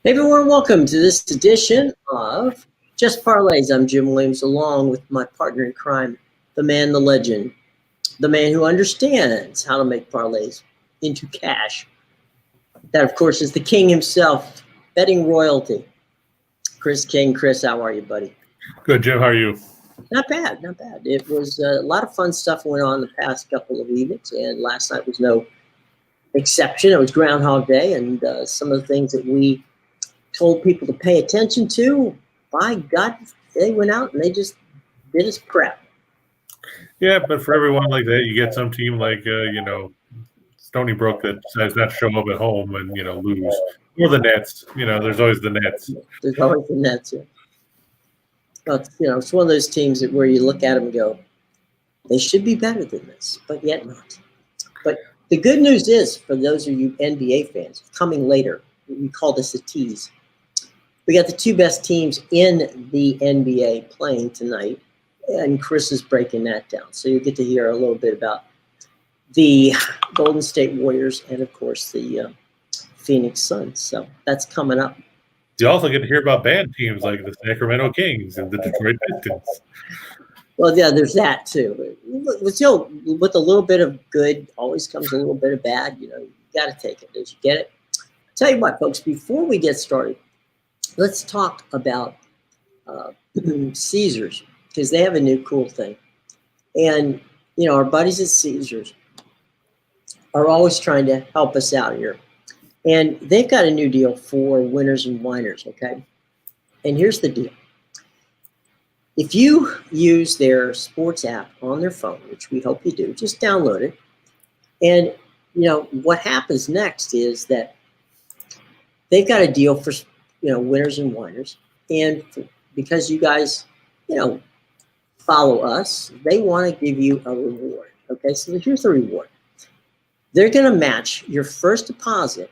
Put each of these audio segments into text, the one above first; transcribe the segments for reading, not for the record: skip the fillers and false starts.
Hey everyone, welcome to this edition of Just Parlays. I'm Jim Williams, along with my partner in crime, the man, the legend, the man who understands how to make parlays into cash. That, of course, is the king himself, betting royalty, Chris King. Chris, how are you, buddy? Good, Jim. How are you? Not bad, not bad. It was a lot of fun stuff went on the past couple of evenings, and last night was no exception. It was Groundhog Day, and some of the things that we told people to pay attention to, by God, they went out and they just did us prep. Yeah, but for everyone like that, you get some team like, Stony Brook that decides not to show up at home and, lose. Or the Nets. There's always the Nets. There's always the Nets, yeah. But, it's one of those teams where you look at them and go, they should be better than this, but yet not. But the good news is, for those of you NBA fans, coming later, we call this a tease. We got the two best teams in the NBA playing tonight, and Chris is breaking that down. So you get to hear a little bit about the Golden State Warriors and, of course, the Phoenix Suns. So that's coming up. You also get to hear about bad teams like the Sacramento Kings and the Detroit Pistons. Well, yeah, there's that too. With a little bit of good always comes a little bit of bad. You got to take it as you get it. Tell you what, folks, before we get started, let's talk about Caesars, because they have a new cool thing. And, our buddies at Caesars are always trying to help us out here. And they've got a new deal for winners and whiners, okay? And here's the deal. If you use their sports app on their phone, which we hope you do, just download it. And, what happens next is that they've got a deal for, winners and whiners. And because you guys, follow us, they want to give you a reward. Okay, so here's the reward. They're going to match your first deposit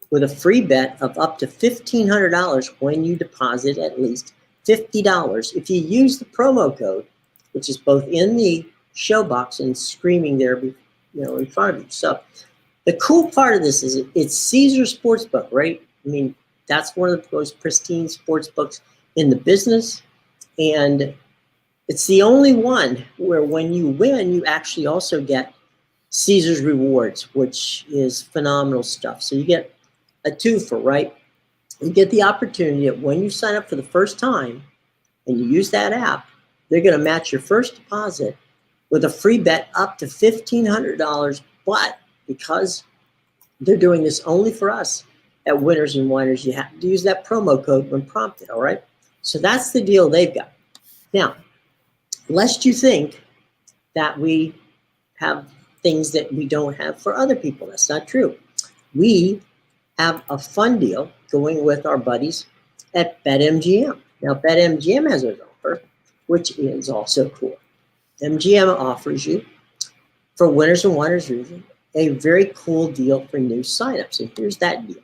with a free bet of up to $1,500 when you deposit at least $50 if you use the promo code, which is both in the show box and screaming there, in front of you. So the cool part of this is it's Caesars Sportsbook, right? I mean, that's one of the most pristine sports books in the business. And it's the only one where when you win, you actually also get Caesars rewards, which is phenomenal stuff. So you get a twofer, right? You get the opportunity that when you sign up for the first time and you use that app, they're going to match your first deposit with a free bet up to $1,500. But because they're doing this only for us at Winners and Whiners, you have to use that promo code when prompted, all right? So that's the deal they've got. Now, lest you think that we have things that we don't have for other people. That's not true. We have a fun deal going with our buddies at BetMGM. Now, BetMGM has an offer, which is also cool. MGM offers you, for winners and whiners region, a very cool deal for new signups. And here's that deal.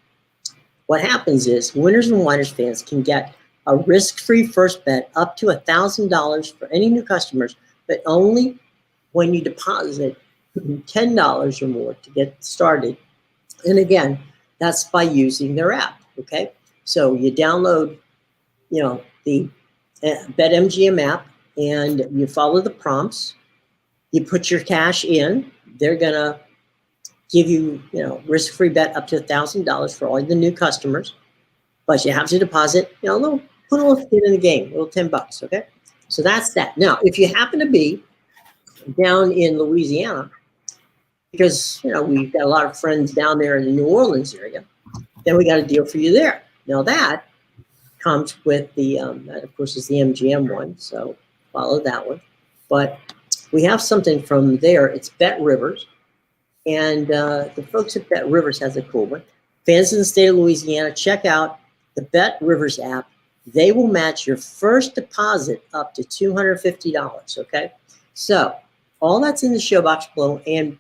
What happens is winners and whiners fans can get a risk-free first bet up to $1,000 for any new customers, but only when you deposit $10 or more to get started. And again, that's by using their app, okay? So you download, the BetMGM app, and you follow the prompts. You put your cash in. They're going to give you, risk-free bet up to $1,000 for all the new customers. But you have to deposit, put a little skin in the game, a little $10, okay? So that's that. Now, if you happen to be down in Louisiana, because, we've got a lot of friends down there in the New Orleans area, then we got a deal for you there. Now, that comes with the, that of course is the MGM one, so follow that one. But we have something from there. It's Bet Rivers, and the folks at Bet Rivers has a cool one. Fans in the state of Louisiana, check out the Bet Rivers app. They will match your first deposit up to $250, okay? So all that's in the show box below, and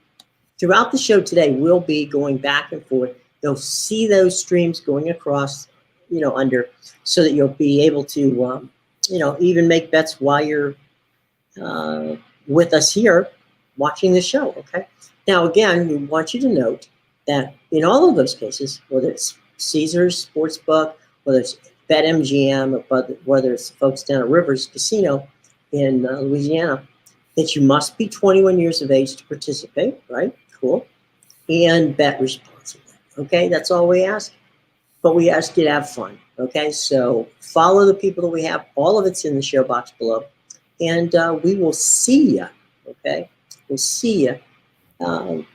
throughout the show today, we'll be going back and forth. You'll see those streams going across, under, so that you'll be able to, even make bets while you're with us here watching the show, okay? Now, again, we want you to note that in all of those cases, whether it's Caesars Sportsbook whether it's BetMGM or whether it's folks down at Rivers Casino in Louisiana, that you must be 21 years of age to participate, right? Cool. And bet responsibly. Okay, that's all we ask. But we ask you to have fun. Okay, so follow the people that we have. All of it's in the show box below. And we will see you. Okay, we'll see you on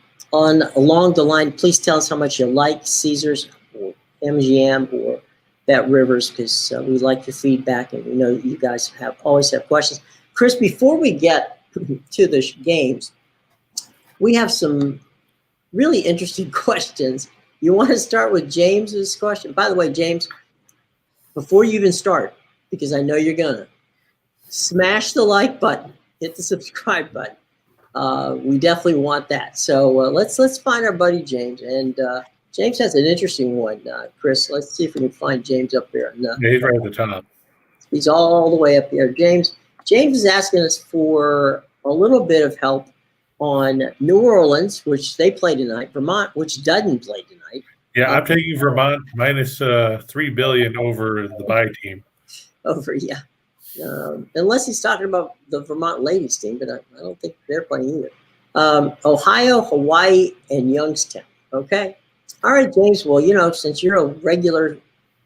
along the line. Please tell us how much you like Caesars or MGM or Bet Rivers, because we like your feedback, and we know that you guys always have questions. Chris, before we get to the games, we have some really interesting questions. You want to start with James's question? By the way, James, before you even start, because I know you're gonna, smash the like button, hit the subscribe button. We definitely want that. So let's find our buddy James, and James has an interesting one. Chris, let's see if we can find James up there. Yeah, he's right at the top. He's all the way up there. James is asking us for a little bit of help on New Orleans, which they play tonight. Vermont, which doesn't play tonight. Yeah, I'm taking Vermont minus $3 billion over the bye team. Over, yeah. Unless he's talking about the Vermont ladies team, but I don't think they're playing either. Ohio, Hawaii, and Youngstown. Okay. All right, James. Well, since you're a regular,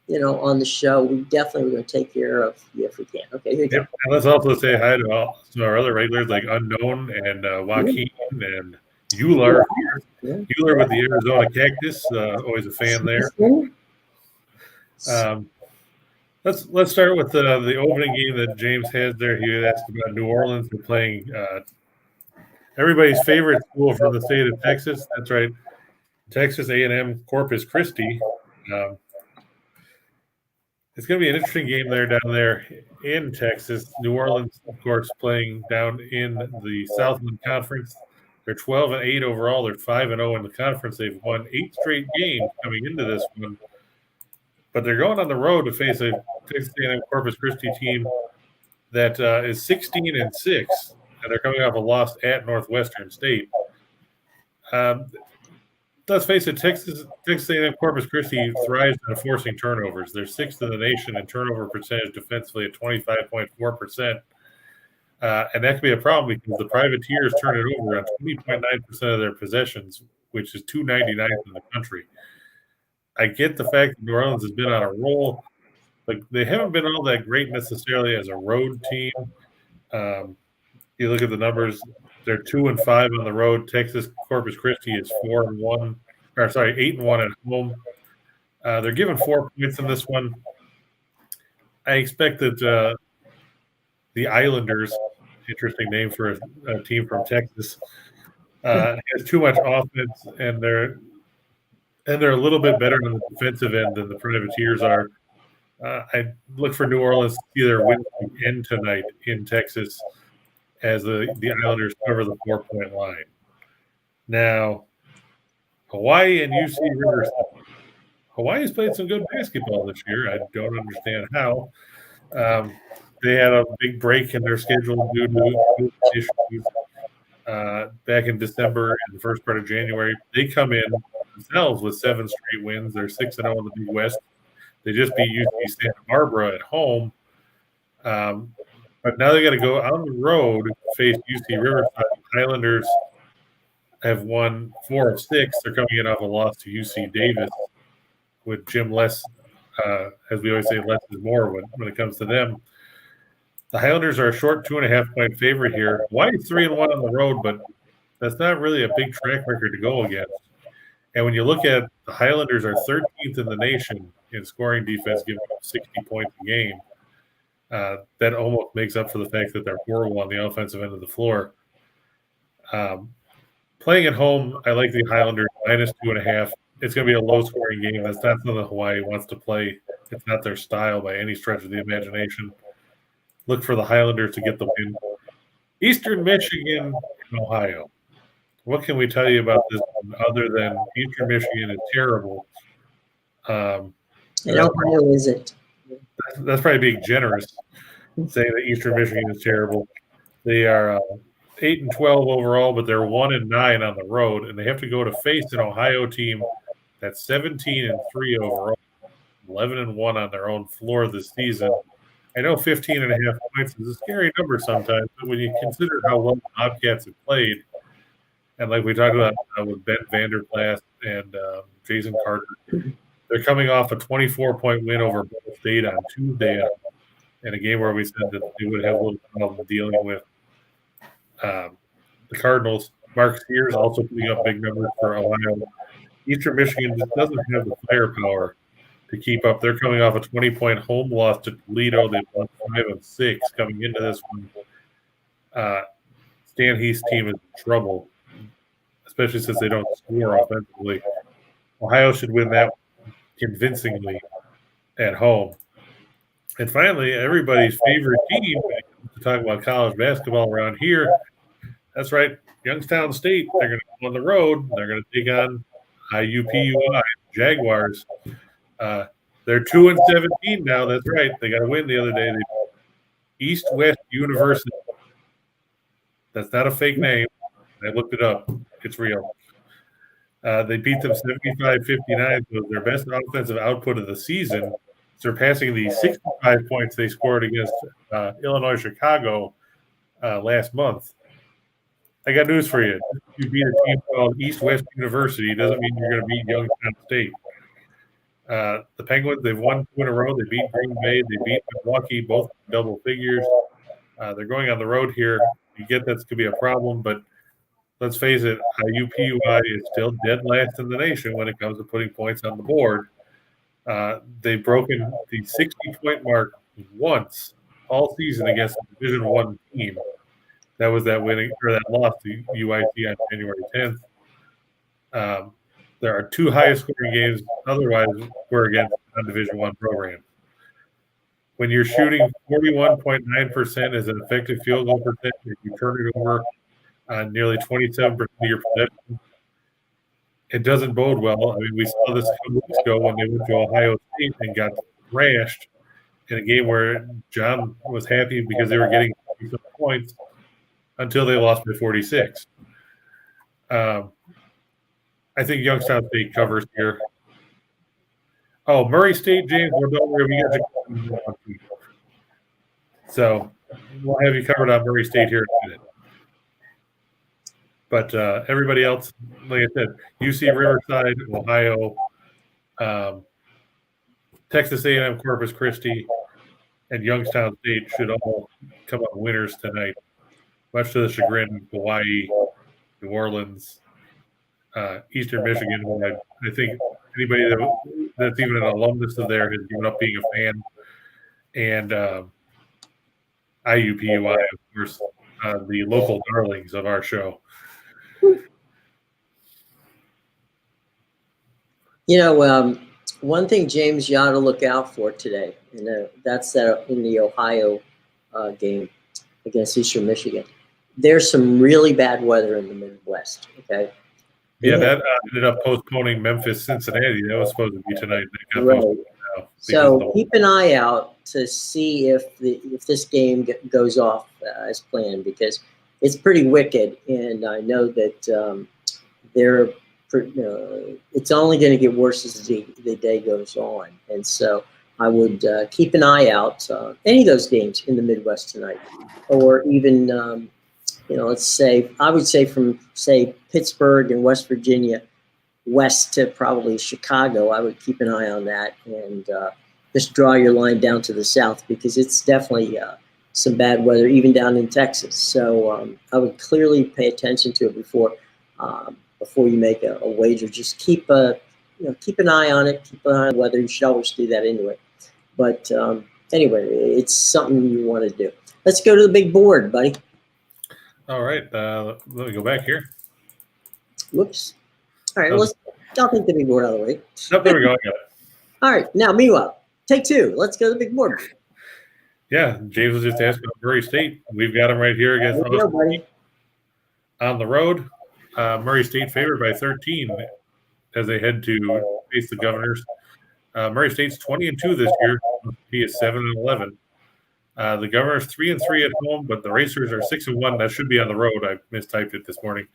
on the show, we definitely going to take care of you if we can. Okay. Here you go. And let's also say hi to our other regulars like Unknown and Joaquin and Euler. Yeah. Euler with the Arizona Cactus. Always a fan there. Let's start with the opening game that James has there. He had asked about New Orleans. They're playing everybody's favorite school from the state of Texas. That's right, Texas A&M Corpus Christi. It's going to be an interesting game down there in Texas. New Orleans, of course, playing down in the Southland Conference. They're 12-8 overall. They're 5-0 in the conference. They've won 8 straight games coming into this one. But they're going on the road to face a Texas A&M Corpus Christi team that is 16-6, and they're coming off a loss at Northwestern State. Let's face it, Texas A&M Corpus Christi thrives on forcing turnovers. They're 6th in the nation in turnover percentage defensively at 25.4%. And that could be a problem because the Privateers turn it over on 20.9% of their possessions, which is 299th in the country. I get the fact that New Orleans has been on a roll, but they haven't been all that great necessarily as a road team. You look at the numbers; they're 2-5 on the road. Texas Corpus Christi is 8-1 at home. They're given 4 points in this one. I expect that the Islanders, interesting name for a team from Texas, has too much offense, and they're a little bit better on the defensive end than the Privateers are. I look for New Orleans to either win the end tonight in Texas as the Islanders cover the 4-point line. Now, Hawaii and UC Riverside. Hawaii's played some good basketball this year. I don't understand how. They had a big break in their schedule due to issues back in December and the first part of January. They come in themselves with 7 straight wins. They're 6-0 in the Big West. They just beat UC Santa Barbara at home. But now they got to go on the road to face UC Riverside. Highlanders have won 4 of 6. They're coming in off a loss to UC Davis with Jim Less. As we always say, less is more when it comes to them. The Highlanders are a short 2.5-point favorite here. Hawaii's 3-1 on the road, but that's not really a big track record to go against. And when you look at the Highlanders are 13th in the nation in scoring defense, giving up 60 points a game. That almost makes up for the fact that they're horrible on the offensive end of the floor. Playing at home, I like the Highlanders minus 2.5. It's going to be a low-scoring game. That's not something Hawaii wants to play. It's not their style by any stretch of the imagination. Look for the Highlanders to get the win. Eastern Michigan and Ohio. What can we tell you about this one other than Eastern Michigan is terrible? And Ohio isn't. That's probably being generous, saying that Eastern Michigan is terrible. They are 8-12 overall, but they're 1-9 on the road, and they have to go to face an Ohio team that's 17-3 overall. 11-1 on their own floor this season. I know 15.5 points is a scary number sometimes, but when you consider how well the Bobcats have played, and like we talked about with Ben Vanderplas and Jason Carter, they're coming off a 24-point win over Ball State on Tuesday in a game where we said that they would have a little problem dealing with the Cardinals. Mark Sears also putting up big numbers for Ohio. Eastern Michigan just doesn't have the firepower to keep up. They're coming off a 20-point home loss to Toledo. They've won 5 of 6 coming into this one. Stan Heath's team is in trouble, especially since they don't score offensively. Ohio should win that convincingly at home. And finally, everybody's favorite team, to talk about college basketball around here, that's right, Youngstown State. They're going to go on the road. They're going to take on IUPUI, Jaguars. They're 2-17 now. That's right. They got a win the other day. East West University. That's not a fake name. I looked it up. It's real. They beat them 75-59. So their best offensive output of the season, surpassing the 65 points they scored against Illinois Chicago last month. I got news for you. If you beat a team called East West University, doesn't mean you're going to beat Youngstown State. The Penguins, they've won 2 in a row. They beat Green Bay. They beat Milwaukee, both double figures. They're going on the road here. You get that's going to be a problem, but let's face it, IUPUI is still dead last in the nation when it comes to putting points on the board. They've broken the 60-point mark once all season against a Division I team. That was that winning or that loss to UIC on January 10th. There are 2 highest scoring games otherwise were against non-Division I programs. When you're shooting 41.9% as an effective field goal percentage, if you turn it over on nearly 27% of your possession, it doesn't bode well. I mean, we saw this a couple weeks ago when they went to Ohio State and got thrashed in a game where John was happy because they were getting some points until they lost by 46. I think Youngstown State covers here. Oh, Murray State, James, well, don't worry, we got you. So we'll have you covered on Murray State here in a minute. But everybody else, like I said, UC Riverside, Ohio, Texas A&M Corpus Christi, and Youngstown State should all come up winners tonight, much to the chagrin of Hawaii, New Orleans, Eastern Michigan. I think anybody that's even an alumnus of there has given up being a fan, and IUPUI, of course, the local darlings of our show. You know, one thing, James, you ought to look out for today, and that's that in the Ohio game against Eastern Michigan. There's some really bad weather in the Midwest, okay? Yeah, that ended up postponing Memphis-Cincinnati. That was supposed to be tonight. Right. So keep an eye out to see if this game goes off as planned, because it's pretty wicked, and I know that it's only going to get worse as the day goes on. And so I would keep an eye out any of those games in the Midwest tonight, or even let's say, I would say from, say, Pittsburgh and West Virginia west to probably Chicago. I would keep an eye on that and just draw your line down to the south, because it's definitely some bad weather even down in Texas. So I would clearly pay attention to it before you make a wager. Just keep an eye on it. Keep an eye on the weather. You should always do that anyway. But anyway, it's something you want to do. Let's go to the big board, buddy. All right, let me go back here. Whoops. All right, I'll take the big board out of the way. Nope, there we go. I got it. All right, now, meanwhile, take 2. Let's go to the big board. Yeah, James was just asking about Murray State. We've got them right here against on the road. Murray State favored by 13 as they head to face the Governors. Murray State's 20-2 this year. He is 7-11. The Governors 3-3 at home, but the Racers are 6-1. That should be on the road. I mistyped it this morning.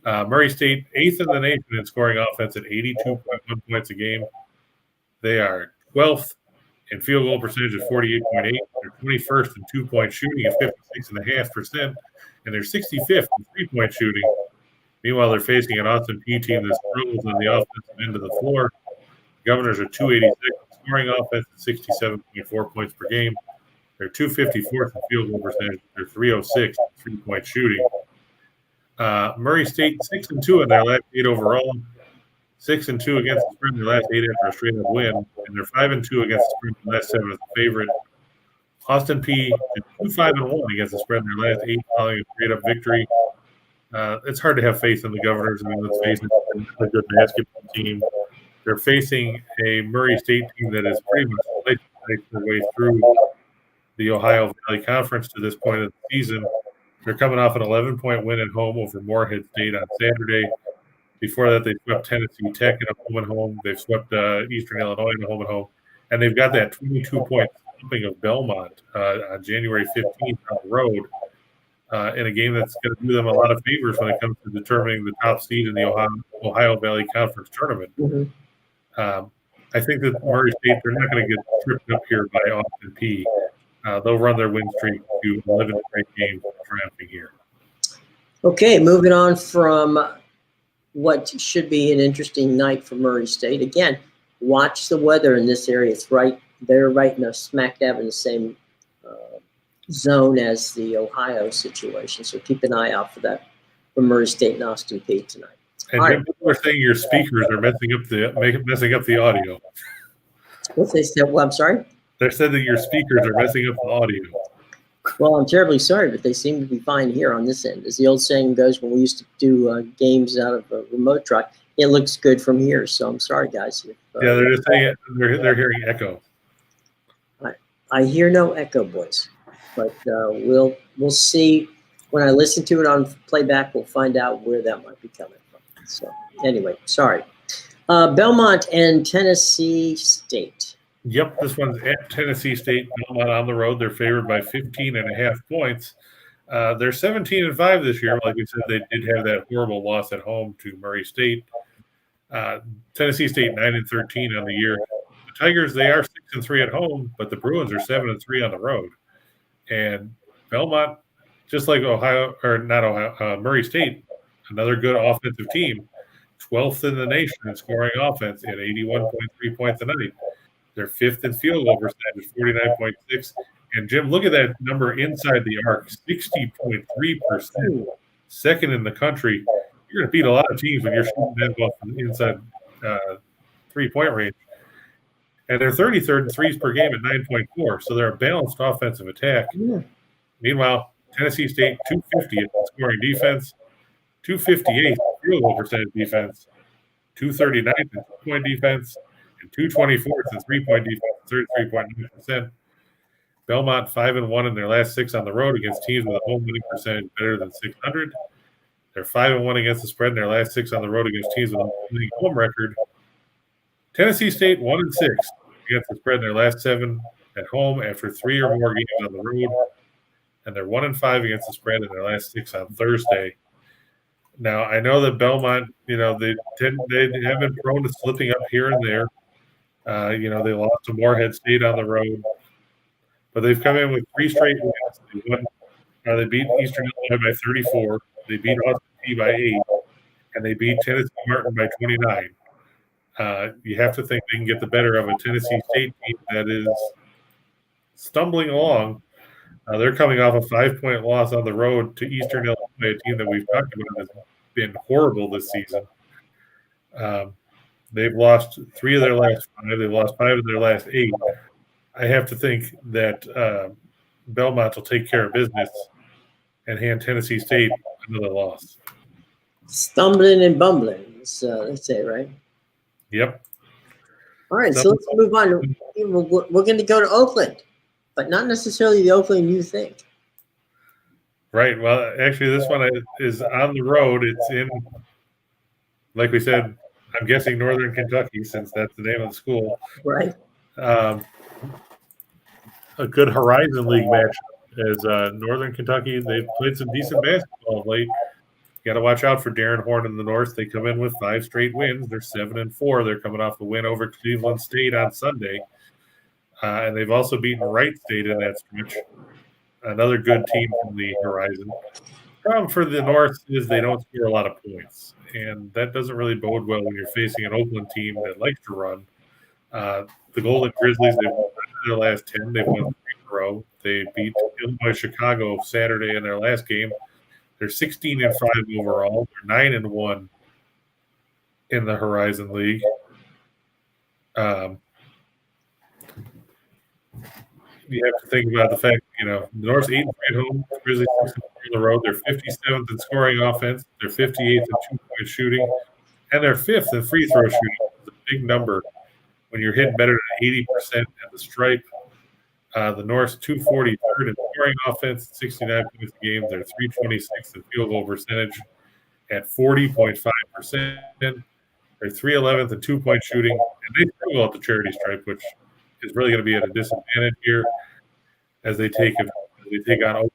Murray State 8th in the nation in scoring offense at 82.1 points a game. They are 12th in field goal percentage at 48.8. They're 21st in 2-point shooting at 56.5%, and they're 65th in 3-point shooting. Meanwhile, they're facing an Austin Peay team that struggles on the offensive end of the floor. Governors are 286 in scoring offense at 67.4 points per game. They're 254th in field goal percentage. They're 306 in 3-point shooting. Murray State 6-2 in their last 8 overall. 6-2 against the spread in their last 8 after a straight-up win, and they're 5-2 against the spread in their last 7 as a favorite. Austin Peay is 2-5-1 against the spread in their last 8 following a straight-up victory. It's hard to have faith in the Governors. I mean, let's face it, they're a good basketball team. They're facing a Murray State team that is pretty much like their way through the Ohio Valley Conference to this point of the season. They're coming off an 11-point win at home over Morehead State on Saturday. Before that, they swept Tennessee Tech at a home and home. They've swept Eastern Illinois at a home and home. And they've got that 22-point thumping of Belmont on January 15th on the road in a game that's going to do them a lot of favors when it comes to determining the top seed in the Ohio Valley Conference tournament. Mm-hmm. I think that Murray State, they're not going to get tripped up here by Austin Peay. They'll run their win streak to 11 straight games triumphing here. Okay, moving on from what should be an interesting night for Murray State. Again, watch the weather in this area. It's they're right in the smack dab in the same zone as the Ohio situation. So keep an eye out for that for Murray State and Austin Peay tonight. And people are saying your speakers are messing up the audio. What they said? Well, I'm sorry. They said that your speakers are messing up the audio. Well, I'm terribly sorry, but they seem to be fine here on this end. As the old saying goes, when we used to do games out of a remote truck, it looks good from here. So I'm sorry, guys. Yeah, they're just saying they're hearing echo. I hear no echo, boys, but we'll see when I listen to it on playback. We'll find out where that might be coming from. So anyway, sorry. Belmont and Tennessee State. Yep, this one's at Tennessee State. Belmont on the road. They're favored by 15.5 points. They're 17-5 this year. Like we said, they did have that horrible loss at home to Murray State. Tennessee State 9-13 on the year. The Tigers, they are 6-3 at home, but the Bruins are 7-3 on the road. And Belmont, just like Murray State, another good offensive team, 12th in the nation in scoring offense at 81.3 points a night. They're 5th in field goal percentage, 49.6. And Jim, look at that number inside the arc, 60.3%. Second in the country. You're going to beat a lot of teams when you're shooting that ball from the inside 3-point range. And they're 33rd in threes per game at 9.4. So they're a balanced offensive attack. Yeah. Meanwhile, Tennessee State 250 in scoring defense, 258 field goal percentage defense, 239 in 2-point defense, and 224 in 3-point defense, 33.9%. Belmont 5-1 in their last 6 on the road against teams with a home winning percentage better than 600. They're 5-1 against the spread in their last 6 on the road against teams with a winning home record. Tennessee State 1-6 against the spread in their last 7 at home after 3 or more games on the road, and they're 1-5 against the spread in their last 6 on Thursday. Now I know that Belmont, they have been prone to slipping up here and there. They lost to Morehead State on the road, but they've come in with 3 straight wins. They beat Eastern Illinois by 34. They beat Austin Peay by 8, and they beat Tennessee Martin by 29. You have to think they can get the better of a Tennessee State team that is stumbling along. They're coming off a 5-point loss on the road to Eastern Illinois, a team that we've talked about has been horrible this season. They've lost 3 of their last 5. They've lost 5 of their last 8. I have to think that Belmont will take care of business and hand Tennessee State another loss. Stumbling and bumbling, let's say, right? Yep. All right, so let's move on. We're going to go to Oakland, but not necessarily the Oakland you think. Right. Well, actually, this one is on the road. It's in, like we said, I'm guessing Northern Kentucky, since that's the name of the school. Right. A good Horizon League match as Northern Kentucky. They've played some decent basketball of late. You got to watch out for Darren Horn in the North. They come in with 5 straight wins. They're 7-4. They're coming off a win over Cleveland State on Sunday. and they've also beaten Wright State in that stretch, another good team from the Horizon. Problem for the North is they don't score a lot of points, and that doesn't really bode well when you're facing an Oakland team that likes to run. The Golden Grizzlies, they've won their last 10. They've won 3 in a row. They beat Illinois Chicago Saturday in their last game. They're 16-5 overall. They're 9-1 in the Horizon League. You have to think about the fact, the North's 8-3 at home, the Grizzlies 6-4 on the road. They're 57th in scoring offense. They're 58th in 2-point shooting, and they're 5th in free throw shooting. It's a big number when you're hitting better than 80% at the stripe. The North's 243rd in scoring offense, 69 points a game. They're 326th in field goal percentage at 40.5%. They're 311th in 2-point shooting, and they struggle at the charity stripe, which is really going to be at a disadvantage here as they take on Oakland.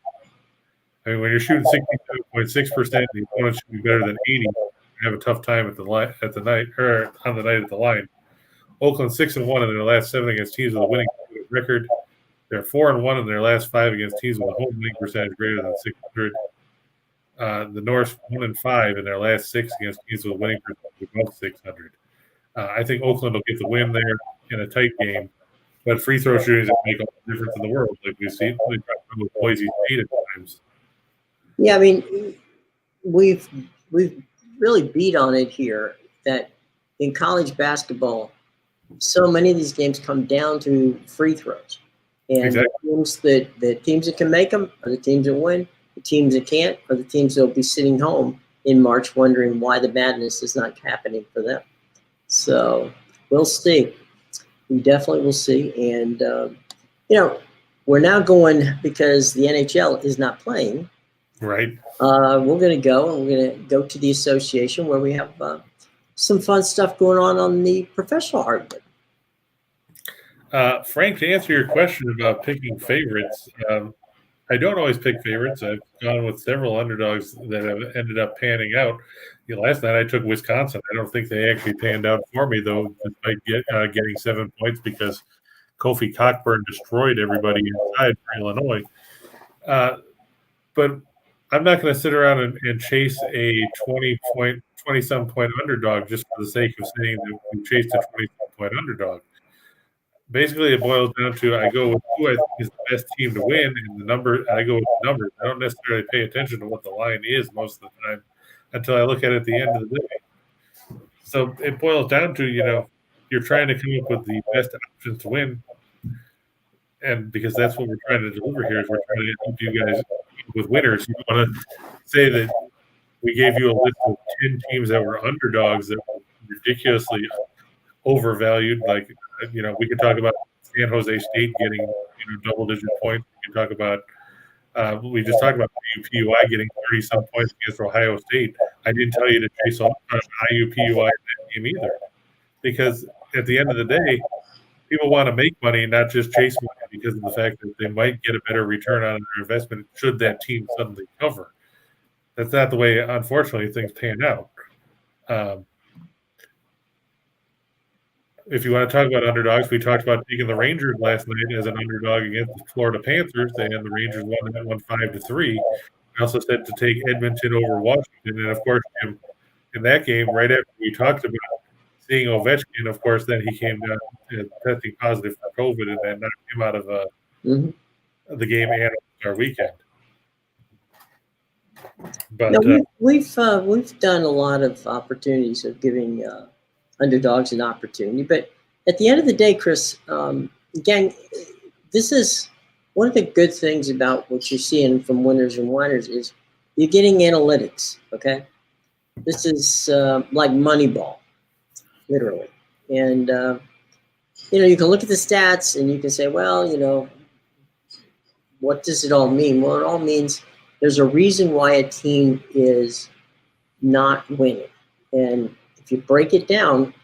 I mean, when you're shooting 67.6%, and the opponent's shooting better than 80, you have a tough time on the night at the line. Oakland 6-1 in their last 7 against teams with a winning record. They're 4-1 in their last 5 against teams with a home winning percentage greater than 600. The North 1-5 in their last 6 against teams with a winning percentage above 600. I think Oakland will get the win there in a tight game, but free throw shooters make all the difference in the world, like we see with Boise State at times. Yeah, I mean, we've really beat on it here that in college basketball, so many of these games come down to free throws. And exactly. The teams that can make them are the teams that win. The teams that can't are the teams that will be sitting home in March wondering why the madness is not happening for them. So we'll see. We definitely will see. And, we're now going, because the NHL is not playing. Right. We're going to go, and we're going to go to the association where we have some fun stuff going on the professional hardwood. Frank, to answer your question about picking favorites, I don't always pick favorites. I've gone with several underdogs that have ended up panning out. Last night I took Wisconsin. I don't think they actually panned out for me, though, despite getting 7 points because Kofi Cockburn destroyed everybody inside for Illinois. But I'm not going to sit around and chase a 20-some point underdog just for the sake of saying that we chased a 20-some point underdog. Basically, it boils down to I go with who I think is the best team to win, and I go with the numbers. I don't necessarily pay attention to what the line is most of the time until I look at it at the end of the day. So it boils down to, you're trying to come up with the best options to win, and because that's what we're trying to deliver here is we're trying to help you guys with winners. You want to say that we gave you a list of 10 teams that were underdogs that were ridiculously overvalued. Like, we could talk about San Jose State getting double-digit points. We can talk about we just talked about IUPUI getting 30-some points against Ohio State. I didn't tell you to chase IUPUI in that game either, because at the end of the day, people want to make money, not just chase money, because of the fact that they might get a better return on their investment should that team suddenly cover. That's not the way, unfortunately, things pan out. If you want to talk about underdogs, we talked about taking the Rangers last night as an underdog against the Florida Panthers, and the Rangers won that one 5-3. We also said to take Edmonton over Washington, and of course, in that game, right after we talked about seeing Ovechkin, of course, then he came down testing positive for COVID, and that knocked him out of the game and our weekend. But we've done a lot of opportunities of giving underdogs an opportunity, but at the end of the day, Chris, again, this is one of the good things about what you're seeing from Winners and Whiners is you're getting analytics. Okay, this is like Moneyball, literally, and you can look at the stats and you can say, well, what does it all mean? Well, it all means there's a reason why a team is not winning, and if you break it down,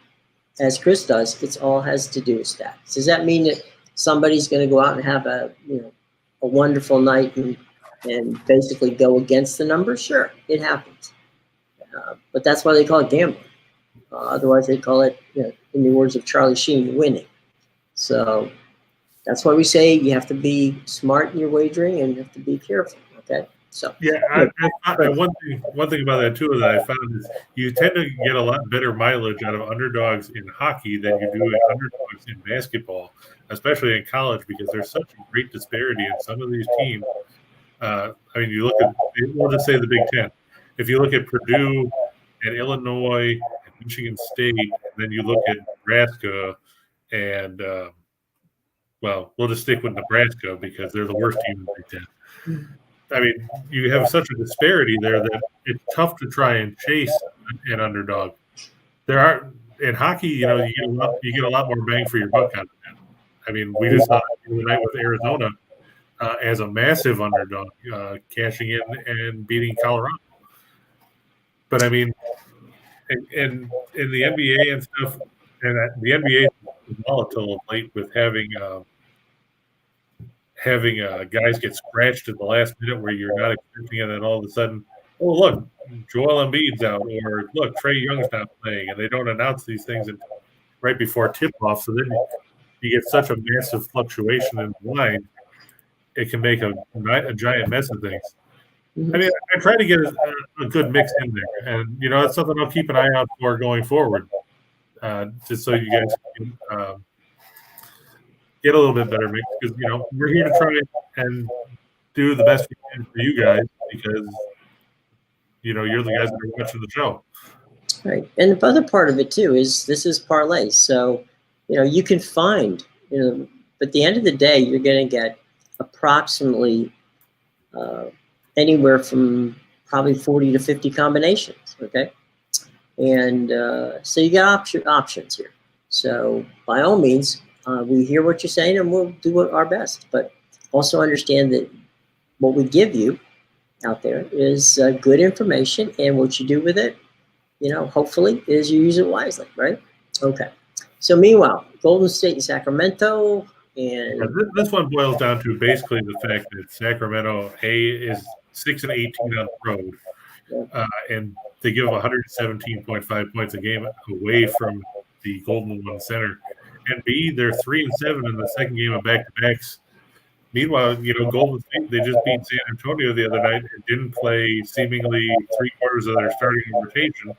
as Chris does, it all has to do with stats. Does that mean that somebody's going to go out and have a wonderful night and basically go against the numbers? Sure, it happens. But that's why they call it gambling. Otherwise, they call it, in the words of Charlie Sheen, winning. So That's why we say you have to be smart in your wagering and you have to be careful. Okay. So Yeah, one thing about that too that I found is you tend to get a lot better mileage out of underdogs in hockey than you do in underdogs in basketball, especially in college, because there's such a great disparity in some of these teams. I mean, you look at, we'll just say the Big Ten. If you look at Purdue and Illinois and Michigan State, and then you look at Nebraska and, well, we'll just stick with Nebraska because they're the worst team in the Big Ten. I mean, you have such a disparity there that it's tough to try and chase an underdog. There are in hockey, you get a lot more bang for your buck out of that. I mean, we just saw the other night with Arizona as a massive underdog, cashing in and beating Colorado. But I mean, in the NBA and stuff, and the NBA is volatile of late with having guys get scratched at the last minute where you're not expecting it, and all of a sudden, oh look, Joel Embiid's out, or look, Trae Young's not playing, and they don't announce these things right before tip-off. So then you get such a massive fluctuation in the line, it can make a giant mess of things. I mean, I try to get a good mix in there, and that's something I'll keep an eye out for going forward, just so you guys can get a little bit better mix, because we're here to try and do the best we can for you guys, because you're the guys that are watching the show. Right, and the other part of it too is this is parlays, so you can find but at the end of the day, you're going to get approximately anywhere from probably 40 to 50 combinations. Okay, and so you got options here. So by all means, we hear what you're saying, and we'll do our best. But also understand that what we give you out there is good information, and what you do with it, hopefully, is you use it wisely, right? Okay. So meanwhile, Golden State and Sacramento, and this one boils down to basically the fact that Sacramento is 6-18 on the road, and they give 117.5 points a game away from the Golden One Center. And B, they're 3-7 in the second game of back-to-backs. Meanwhile, Golden State, they just beat San Antonio the other night and didn't play seemingly 3/4 of their starting rotation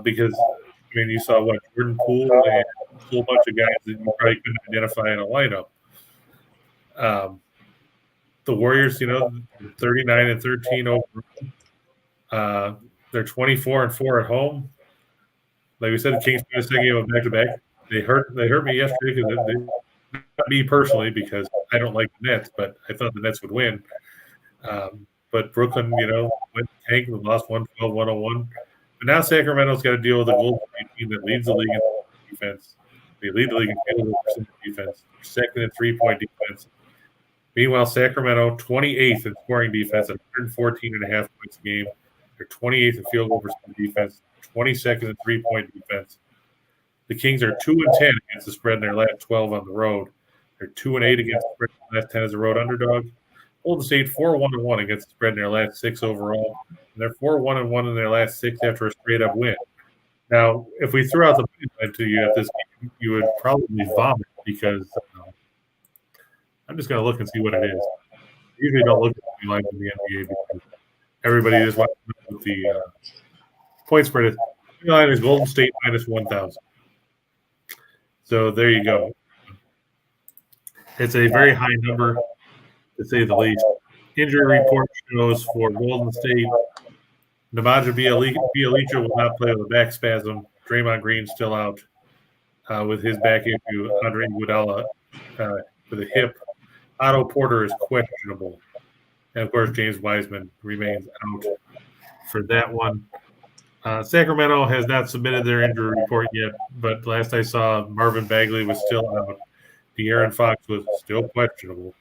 because, you saw Jordan Poole and a whole bunch of guys that you probably couldn't identify in a lineup. The Warriors, 39-13 overall. They're 24-4 at home. Like we said, the Kings played a second game of back-to-back. They hurt me yesterday because not me personally, because I don't like the Nets, but I thought the Nets would win. But Brooklyn, went tank and lost 112-101. But now Sacramento's got to deal with a Golden State team that leads the league in defense. They lead the league in field goal percentage defense. They're second in three-point defense. Meanwhile, Sacramento, 28th in scoring defense at 114.5 points a game. They're 28th in field goal percentage defense, 22nd in three-point defense. The Kings are 2-10 against the spread in their last 12 on the road. They're 2-8 against the spread in their last 10 as a road underdog. Golden State 4-1-1 against the spread in their last 6 overall. And they're 4-1-1 in their last 6 after a straight-up win. Now, if we threw out the money to you at this game, you would probably vomit, because I'm just going to look and see what it is. I usually don't look at the lines in the NBA because everybody just wants to know what the point spread is. The line is Golden State minus 1,000. So there you go. It's a very high number, to say the least. Injury report shows for Golden State, Nemanja Bjelica will not play with a back spasm. Draymond Green's still out with his back issue. Andre Iguodala with a hip. Otto Porter is questionable. And, of course, James Wiseman remains out for that one. Sacramento has not submitted their injury report yet, but last I saw, Marvin Bagley was still out. De'Aaron Fox was still questionable.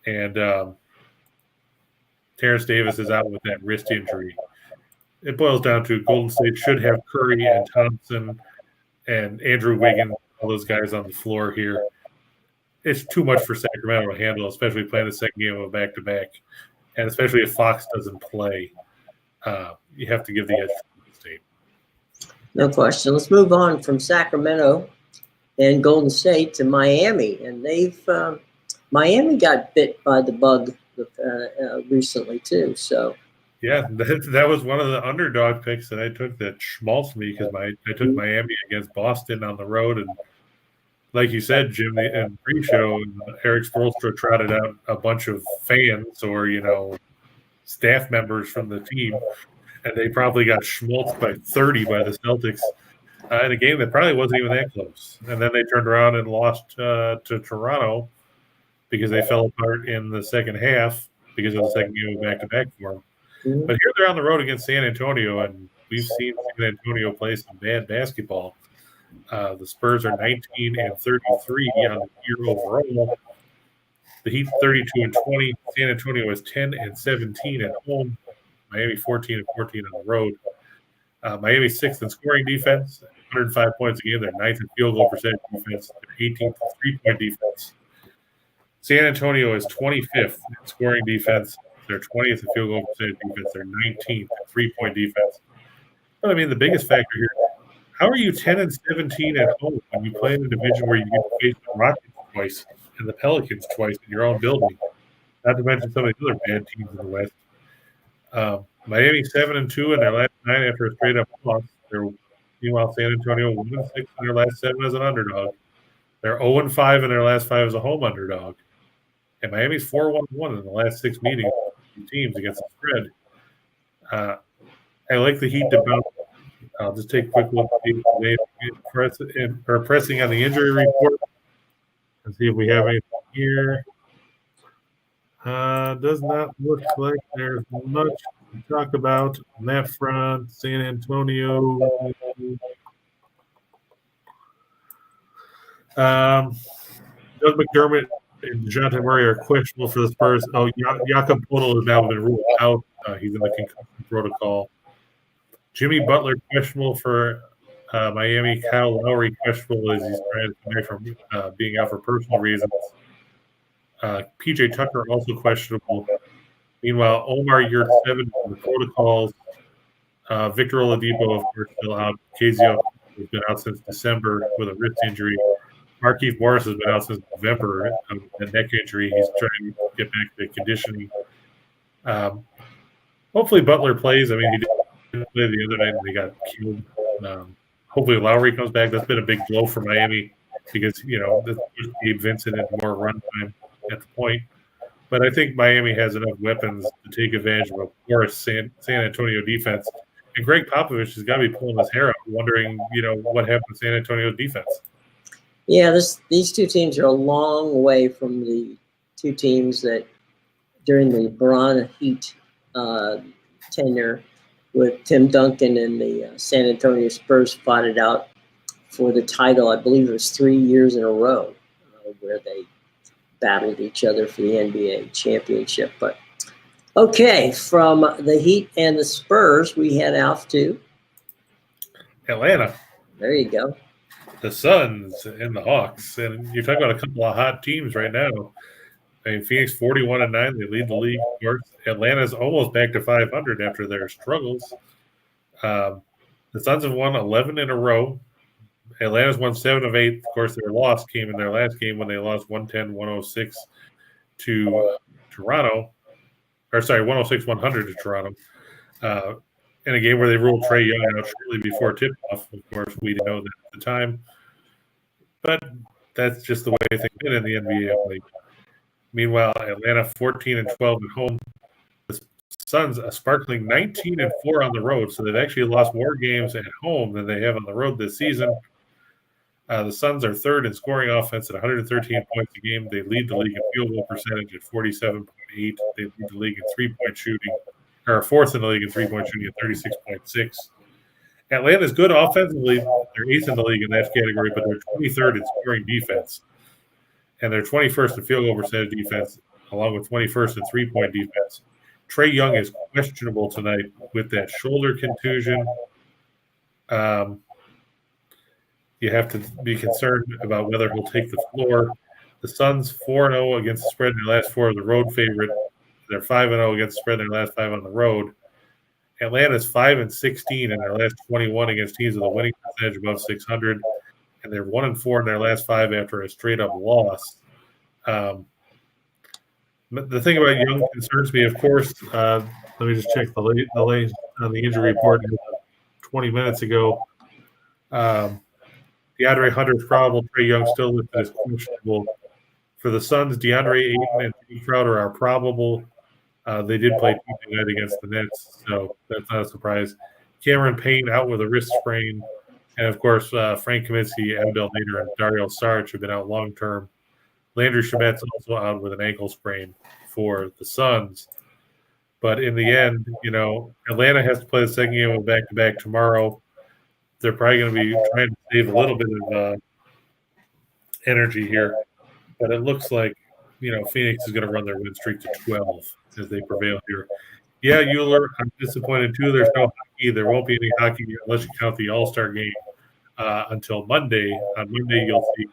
And Terrence Davis is out with that wrist injury. It boils down to Golden State should have Curry and Thompson and Andrew Wiggins, all those guys on the floor here. It's too much for Sacramento to handle, especially playing the second game of a back-to-back. And especially if Fox doesn't play, you have to give the edge to Golden State. No question. Let's move on from Sacramento and Golden State to Miami, and Miami got bit by the bug recently too. So yeah, that was one of the underdog picks that I took that schmaltzed me because I took Miami against Boston on the road, and like you said, Jim, in pre-show, Eric Spoelstra trotted out a bunch of fans or staff members from the team, and they probably got schmaltzed by 30 by the Celtics in a game that probably wasn't even that close. And then they turned around and lost to Toronto because they fell apart in the second half because of the second game of back-to-back for them. mm-hmm. But here they're on the road against San Antonio, and we've seen San Antonio play some bad basketball. The Spurs are 19 and 33 on the year overall. The Heat 32 and 20. San Antonio is 10 and 17 at home. Miami 14 and 14 on the road. Miami 6th in scoring defense, 105 points a game. They're 9th in field goal percentage defense. They're 18th in three-point defense. San Antonio is 25th in scoring defense. They're 20th in field goal percentage defense. They're 19th in three-point defense. But I mean, the biggest factor here, how are you 10 and 17 at home when you play in a division where you get to face the Rockets twice and the Pelicans twice in your own building? Not to mention some of the other bad teams in the West. Miami 7-2 in their last 9 after a straight-up loss. Meanwhile, San Antonio 1-6 in their last 7 as an underdog. They're 0-5 in their last 5 as a home underdog. And Miami's 4-1-1 in the last 6 meetings of teams against the spread. I like the Heat to bounce. I'll just take a quick look at pressing on the injury report and see if we have anything here. Does not look like there's much to talk about on that front. San Antonio. Doug McDermott and DeJounte Murray are questionable for the Spurs. Oh, Jakob Poeltl has now been ruled out. He's in the concussion protocol. Jimmy Butler questionable for Miami. Kyle Lowry questionable as he's trying to come back from being out for personal reasons. PJ Tucker also questionable. Meanwhile, Omar Yurtseven in the protocols. Victor Oladipo, of course, still out. KZO has been out since December with a wrist injury. Markieff Morris has been out since November with a neck injury. He's trying to get back to conditioning. Hopefully Butler plays. I mean, he didn't play the other night and they got killed. Hopefully Lowry comes back. That's been a big blow for Miami because, this Gabe Vincent and more run time at the point. But I think Miami has enough weapons to take advantage of a porous San Antonio defense. And Greg Popovich has got to be pulling his hair out, wondering, what happened to San Antonio's defense. Yeah, these two teams are a long way from the two teams that during the LeBron Heat tenure with Tim Duncan and the San Antonio Spurs fought it out for the title. I believe it was 3 years in a row where they battled each other for the NBA championship. But okay, from the Heat and the Spurs, we head out to Atlanta. There you go. The Suns and the Hawks. And you're talking about a couple of hot teams right now. I mean, Phoenix 41-9, they lead the league, of course. Atlanta's almost back to 500 after their struggles. The Suns have won 11 in a row. Atlanta's won 7 of 8. Of course, their loss came in their last game when they lost 110-106 to Toronto. Or, sorry, 106-100 to Toronto. In a game where they ruled Trae Young out shortly before tip-off. Of course, we didn't know that at the time. But that's just the way things have been in the NBA. Meanwhile, Atlanta 14-12 at home. The Suns a sparkling 19-4 on the road, so they've actually lost more games at home than they have on the road this season. The Suns are third in scoring offense at 113 points a game. They lead the league in field goal percentage at 47.8. They lead the league in three-point shooting, or fourth in the league in three-point shooting at 36.6. Atlanta's good offensively. They're eighth in the league in that category, but they're 23rd in scoring defense. And they're 21st in field goal percentage defense, along with 21st in three-point defense. Trae Young is questionable tonight with that shoulder contusion. You have to be concerned about whether he'll take the floor. The Suns 4-0 against the spread in their last 4 of the road favorite. They're 5-0 against the spread in their last 5 on the road. Atlanta's 5-16 in their last 21 against teams with a winning percentage above 600. and they're 1-4 in their last 5 after a straight up loss. But the thing about Young concerns me, of course. Let me just check the latest on the injury report 20 minutes ago. DeAndre Hunter's probable. Trae Young still listed as questionable. For the Suns, DeAndre Ayton and Jay Crowder are probable. They did play Tuesday night against the Nets, so that's not a surprise. Cameron Payne out with a wrist sprain. And, of course, Frank Kaminsky, Abdel Nader, and Dario Saric have been out long-term. Landry Shamet's also out with an ankle sprain for the Suns. But in the end, Atlanta has to play the second game of back-to-back tomorrow. They're probably going to be trying to save a little bit of energy here. But it looks like, Phoenix is going to run their win streak to 12 as they prevail here. Yeah, Euler, I'm disappointed too. There's no hockey. There won't be any hockey unless you count the All-Star game until Monday. On Monday, you'll see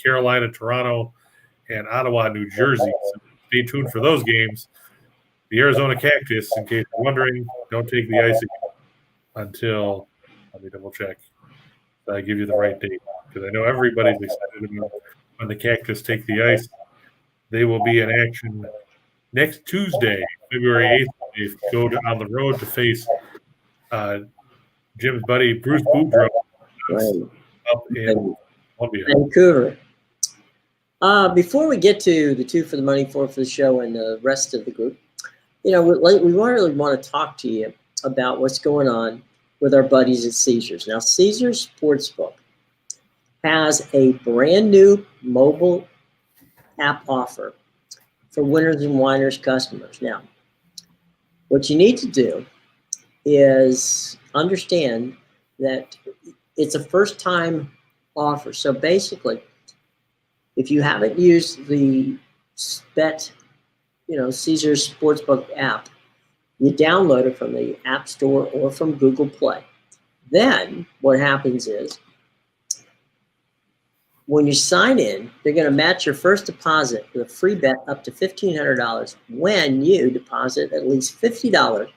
Carolina, Toronto, and Ottawa, New Jersey. So stay tuned for those games. The Arizona Cactus, in case you're wondering, don't take the ice until – let me double-check. I give you the right date because I know everybody's excited about when the Cactus take the ice. They will be in action next Tuesday, February 8th. They go on the road to face Jim's buddy Bruce Boudreau up in Columbia. Vancouver. Before we get to the 2 for the money, 4 for the show, and the rest of the group, we really want to talk to you about what's going on with our buddies at Caesars. Now, Caesars Sportsbook has a brand new mobile app offer for Winners and Whiners customers. Now, what you need to do is understand that it's a first-time offer. So basically, if you haven't used the Caesars Sportsbook app, you download it from the App Store or from Google Play. Then what happens is when you sign in, they're going to match your first deposit with a free bet up to $1,500 when you deposit at least $50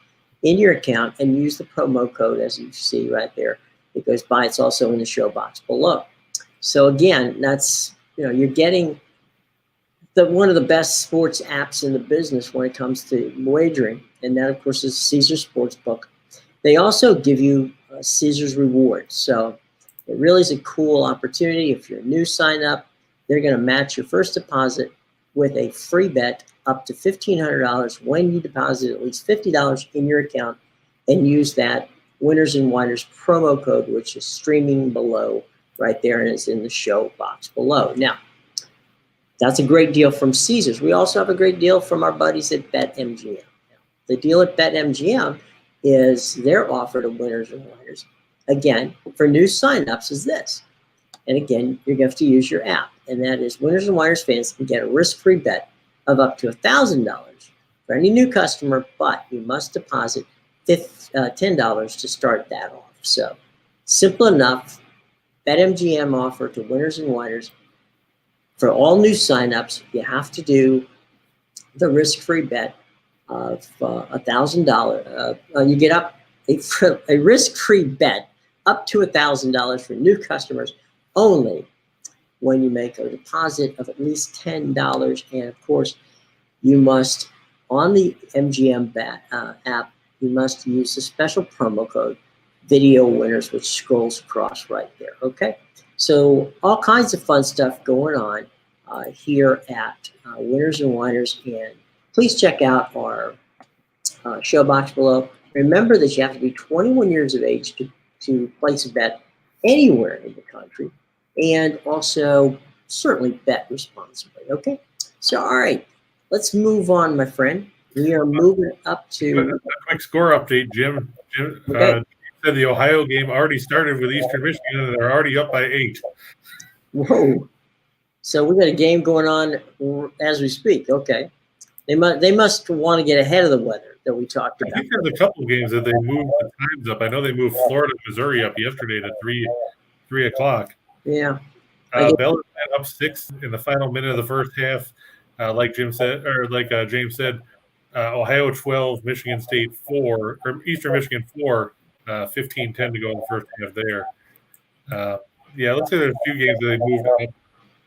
in your account and use the promo code as you see right there. It goes by. It's also in the show box below. So again, that's, you're getting one of the best sports apps in the business when it comes to wagering. And that, of course, is Caesars Sportsbook. They also give you Caesars Rewards. So it really is a cool opportunity. If you're a new sign up, they're going to match your first deposit with a free bet up to $1,500 when you deposit at least $50 in your account and use that Winners and Whiners promo code, which is streaming below right there and is in the show box below. Now, that's a great deal from Caesars. We also have a great deal from our buddies at BetMGM. The deal at BetMGM is their offer to Winners and Whiners, again, for new signups is this. And again, you're going to have to use your app. And that is Winners and Whiners fans can get a risk-free bet of up to $1,000 for any new customer, but you must deposit $10 to start that off. So simple enough. BetMGM offer to Winners and Whiners. For all new signups, you have to do the risk-free bet of $1,000. You get up a risk-free bet up to $1,000 for new customers only when you make a deposit of at least $10. And of course, you must, on the MGM app, you must use the special promo code VIDEOWINNERS, which scrolls across right there. Okay, so all kinds of fun stuff going on here at Winners and Whiners, and please check out our show box below. Remember that you have to be 21 years of age to place a bet anywhere in the country, and also certainly bet responsibly. Okay, so all right, let's move on, my friend. We are moving up to a quick score update, Jim. Okay. Said the Ohio game already started with Eastern Michigan, and they're already up by 8. Whoa! So we got a game going on as we speak. Okay, they must want to get ahead of the weather that we talked about. I think there's a couple of games that they moved the times up. I know they moved Florida, Missouri up yesterday to 3 o'clock. Yeah. Bellarmine up 6 in the final minute of the first half. Like Jim said, or like James said, Ohio 12, Michigan State 4, or Eastern Michigan 4. 15-10 to go in the first half there. Yeah, let's say there's a few games that they moved up.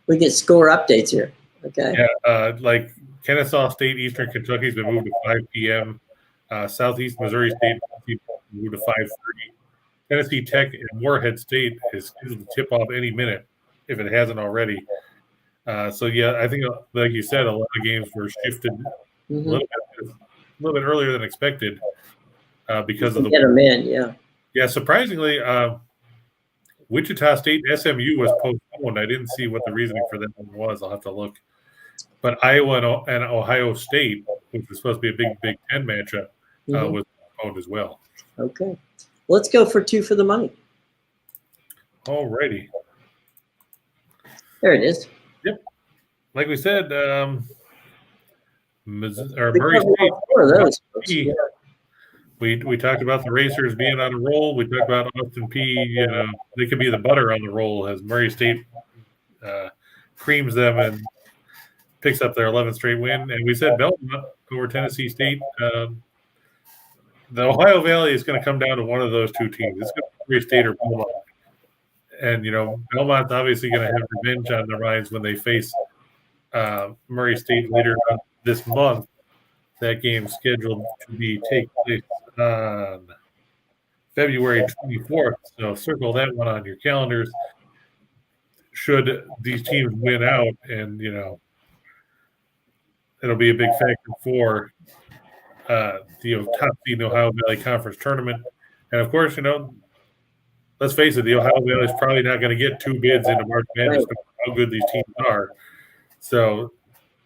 We get score updates here. Okay. Yeah, like Kennesaw State, Eastern Kentucky's been moved to 5 p.m. Southeast Missouri State moved to 5:30. Tennessee Tech and Morehead State is scheduled to tip off any minute if it hasn't already. So yeah, I think like you said, a lot of games were shifted a little bit earlier than expected because of the get them in. Yeah. Yeah, surprisingly, Wichita State SMU was postponed. I didn't see what the reasoning for that one was. I'll have to look. But Iowa and Ohio State, which was supposed to be a Big Ten matchup, was postponed as well. Okay. Let's go for 2 for the money. All righty. There it is. Yep. Like we said, Murray State. We talked about the Racers being on a roll. We talked about Austin Peay. They could be the butter on the roll as Murray State creams them and picks up their 11th straight win. And we said Belmont over Tennessee State. The Ohio Valley is going to come down to one of those two teams. It's going to be Murray State or Belmont. And, Belmont's obviously going to have revenge on their minds when they face Murray State later this month. That game scheduled to take place on February 24th. So circle that one on your calendars. Should these teams win out, and, it'll be a big factor for the top seed Ohio Valley Conference tournament. And, of course, let's face it, the Ohio Valley is probably not going to get 2 bids into March Madness because of how good these teams are. So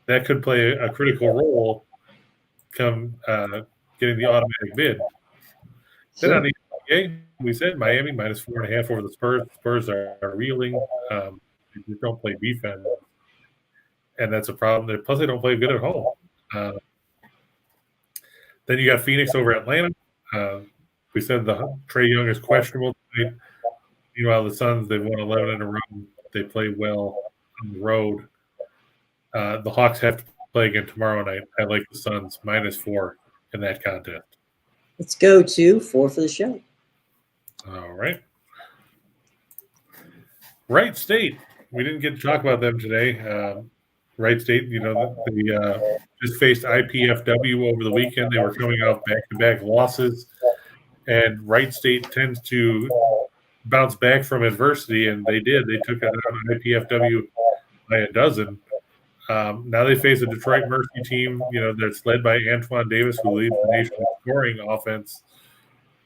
that could play a critical role come getting the automatic bid. Then on the NBA, we said Miami minus 4.5 over the Spurs. The Spurs are reeling. They don't play defense, and that's a problem. Plus, they don't play good at home. Then you got Phoenix over Atlanta. We said the Trae Young is questionable tonight. Meanwhile, the Suns, they've won 11 in a row. They play well on the road. The Hawks have to play again tomorrow night. I like the Suns minus 4 in that contest. Let's go to 4 for the show. All right. Wright State. We didn't get to talk about them today. Wright State, they just faced IPFW over the weekend. They were coming off back-to-back losses. And Wright State tends to bounce back from adversity, and they did. They took it on IPFW by a dozen. Now they face a Detroit Mercy team, that's led by Antoine Davis, who leads the nation in scoring offense.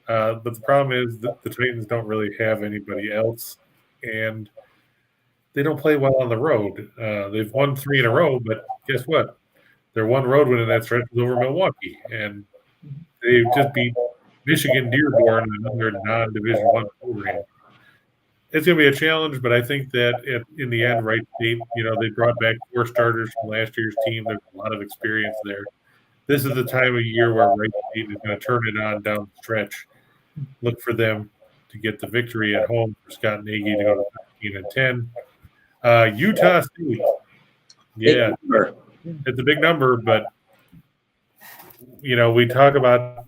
But the problem is that the Titans don't really have anybody else, and they don't play well on the road. They've won 3 in a row, but guess what? Their one road win in that stretch was over Milwaukee, and they just beat Michigan Dearborn, another non-Division I program. It's going to be a challenge, but I think that in the end, Wright State, they brought back 4 starters from last year's team. There's a lot of experience there. This is the time of year where Wright State is going to turn it on down the stretch. Look for them to get the victory at home for Scott Nagy to go to 15-10. Utah State, yeah, it's a big number, but we talk about,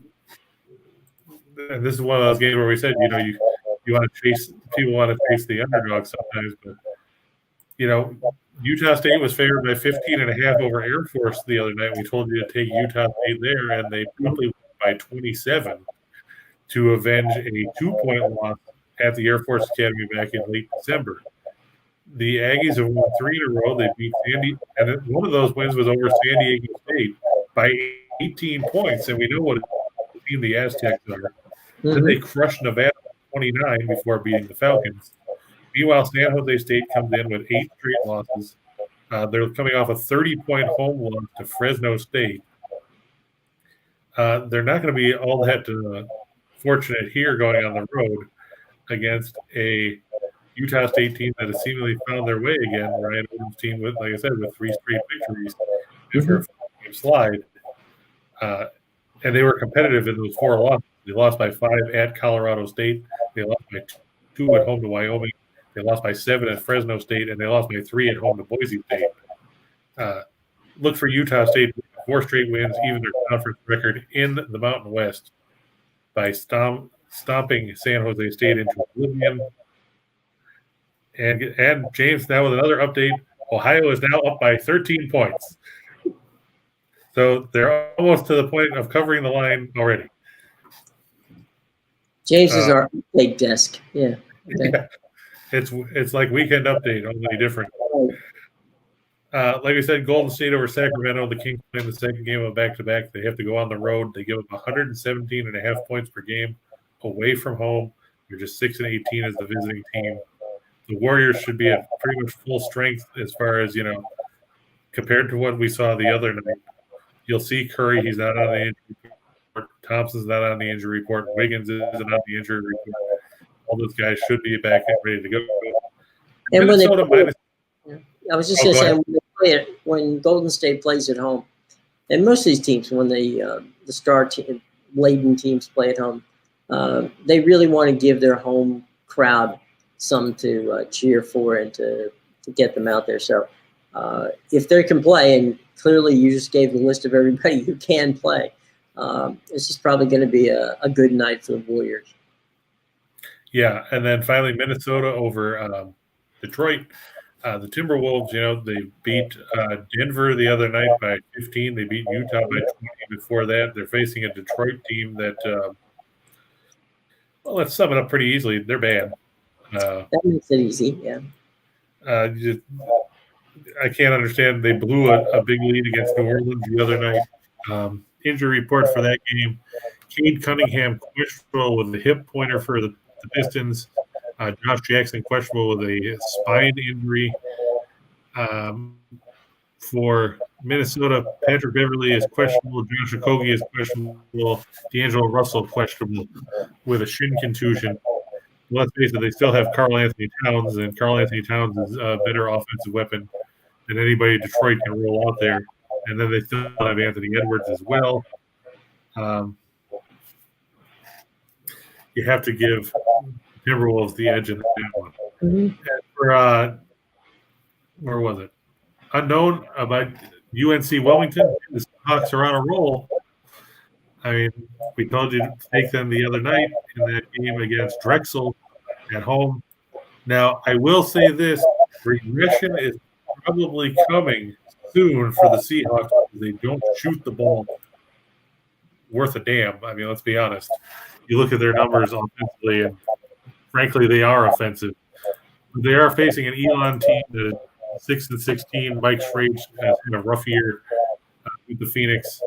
and this is one of those games where we said, you want to chase, people want to chase the underdog sometimes, but Utah State was favored by 15.5 over Air Force the other night. We told you to take Utah State there, and they probably won by 27 to avenge a 2-point loss at the Air Force Academy back in late December. The Aggies have won 3 in a row. They beat and one of those wins was over San Diego State by 18 points, and we know what team the Aztecs are. Then they crushed Nevada 29 before beating the Falcons. Meanwhile, San Jose State comes in with 8 straight losses. They're coming off a 30-point home loss to Fresno State. They're not going to be all that fortunate here going on the road against a Utah State team that has seemingly found their way again. Ryan Odom's team, with 3 straight victories after a 4-game slide. And they were competitive in those 4 losses. They lost by 5 at Colorado State. They lost by 2 at home to Wyoming. They lost by 7 at Fresno State, and they lost by 3 at home to Boise State. Look for Utah State 4 straight wins, even their conference record in the Mountain West by stomping San Jose State into oblivion. And James, now with another update, Ohio is now up by 13 points. So they're almost to the point of covering the line already. James is our update desk. Yeah. Okay. Yeah. It's like weekend update, only different. Like I said, Golden State over Sacramento. The Kings playing the second game of back-to-back. They have to go on the road. They give up 117.5 points per game away from home. They're just 6-18 as the visiting team. The Warriors should be at pretty much full strength as far as, compared to what we saw the other night. You'll see Curry, he's not on the injury report. Thompson's not on the injury report. Wiggins isn't on the injury report. All those guys should be back and ready to go. And Minnesota minus. I was just going to say, when Golden State plays at home, and most of these teams, when the star laden teams play at home, they really want to give their home crowd something to cheer for and to get them out there. So if they can play, and clearly you just gave the list of everybody who can play, this is probably going to be a good night for the Warriors. Yeah, and then finally Minnesota over Detroit. The Timberwolves, they beat Denver the other night by 15. They beat Utah by 20 before that. They're facing a Detroit team that, let's sum it up pretty easily. They're bad. That makes it easy, yeah. I can't understand. They blew a big lead against New Orleans the other night. Injury report for that game. Cade Cunningham questionable with a hip pointer for the Pistons. Josh Jackson questionable with a spine injury. For Minnesota, Patrick Beverly is questionable. Josh Okogie is questionable. D'Angelo Russell questionable with a shin contusion. Let's face it, they still have Karl Anthony Towns, and Karl Anthony Towns is a better offensive weapon than anybody Detroit can roll out there. And then they still have Anthony Edwards as well. You have to give Timberwolves the edge in that one. Mm-hmm. And for where was it? Unknown about UNC Wilmington. The Hawks are on a roll. I mean, we told you to take them the other night in that game against Drexel at home. Now, I will say this: regression is probably coming soon for the Seahawks because they don't shoot the ball worth a damn. I mean, let's be honest. You look at their numbers offensively, and frankly, they are offensive. They are facing an Elon team that is 6-16. Mike Schrage has had a rough year with the Phoenix.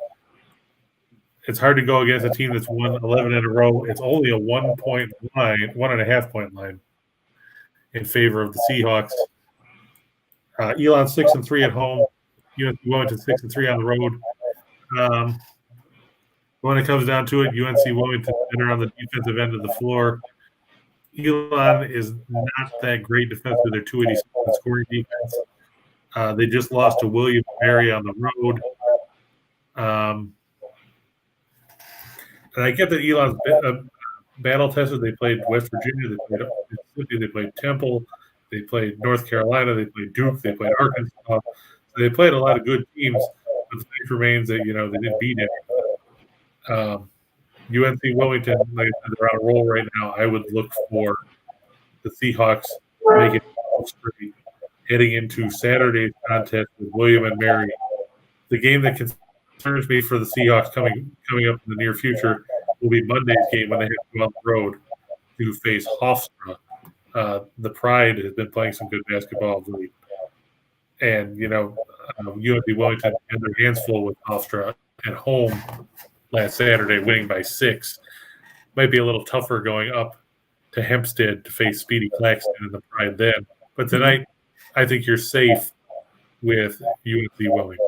It's hard to go against a team that's won 11 in a row. It's only a 1-point line, 1.5 point line in favor of the Seahawks. Elon 6-3 at home. UNC Wilmington 6-3 on the road. When it comes down to it, UNC Wilmington better on the defensive end of the floor. Elon is not that great defensively. They're 287 scoring defense. They just lost to William & Mary on the road. And I get that Elon's battle tested. They played West Virginia. They played Mississippi. They played Temple. They played North Carolina. They played Duke. They played Arkansas. So they played a lot of good teams. But the fact remains that, they didn't beat anyone. UNC Wilmington, like I said, they're on a roll right now. I would look for the Seahawks making it straight heading into Saturday's contest with William & Mary. The game that concerns me for the Seahawks coming up in the near future will be Monday's game when they have to go on the road to face Hofstra. The Pride has been playing some good basketball of late. And, UNC Wilmington had their hands full with Hofstra at home last Saturday, winning by 6. Might be a little tougher going up to Hempstead to face Speedy Claxton and the Pride then. But tonight, I think you're safe with UNC Wilmington.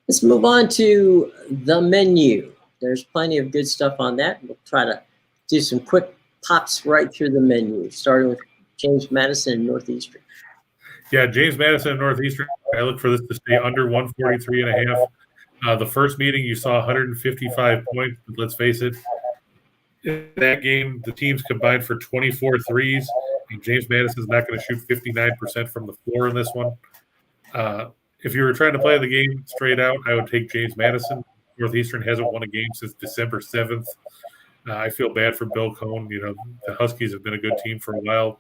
Let's move on to the menu. There's plenty of good stuff on that. We'll try to do some quick pops right through the menu, starting with James Madison and Northeastern. Yeah, James Madison and Northeastern. I look for this to stay under 143.5. The first meeting, you saw 155 points. But let's face it, in that game, the teams combined for 24 threes. And James Madison's not going to shoot 59% from the floor in this one. If you were trying to play the game straight out, I would take James Madison. Northeastern hasn't won a game since December 7th. I feel bad for Bill Cohn. The Huskies have been a good team for a while.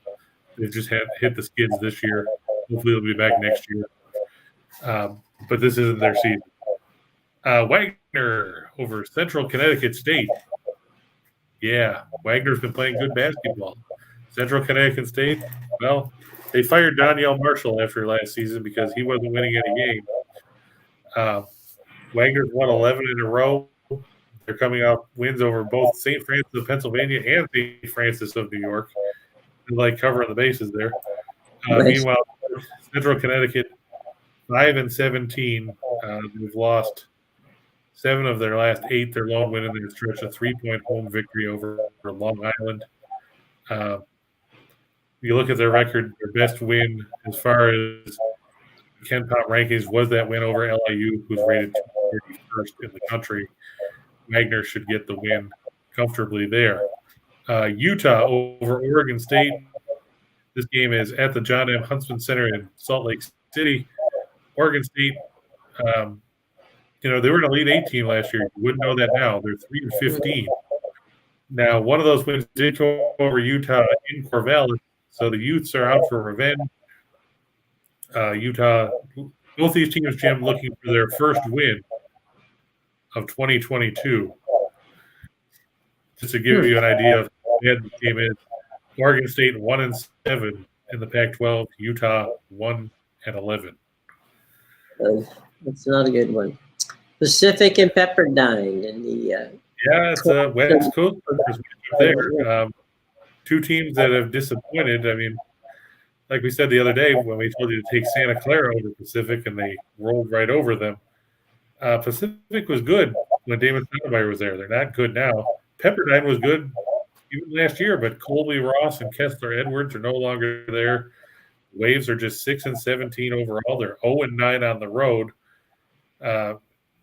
They've just hit the skids this year. Hopefully they'll be back next year. But this isn't their season. Wagner over Central Connecticut State. Yeah, Wagner's been playing good basketball. Central Connecticut State, well, they fired Danielle Marshall after last season because he wasn't winning any games. Wagner's won 11 in a row. They're coming out wins over both St. Francis of Pennsylvania and St. Francis of New York. They like covering the bases there. Nice. Meanwhile, Central Connecticut, 5-17. They've lost 7 of their last 8. Their lone win in their stretch, a 3-point home victory over Long Island. You look at their record, their best win as far as Ken Pop rankings was that win over LIU, who's rated 231st in the country. Wagner should get the win comfortably there. Utah over Oregon State. This game is at the John M. Huntsman Center in Salt Lake City. Oregon State, they were an Elite 8 team last year. You wouldn't know that now. They're 3-15. Now, one of those wins did go over Utah in Corvallis, so the Utes are out for revenge. Utah, both these teams, Jim, looking for their first win of 2022. Just to give you an idea of how bad the team is, Oregon State 1-7 in the Pac-12, Utah 1-11. That's not a good one. Pacific and Pepperdine in the it's a West Coast there. 2 teams that have disappointed. I mean, like we said the other day when we told you to take Santa Clara over Pacific, and they rolled right over them. Pacific was good when Damon Stoudemire was there. They're not good now. Pepperdine was good even last year, but Colby Ross and Kessler Edwards are no longer there. Waves are just 6-17 overall. They're 0-9 on the road.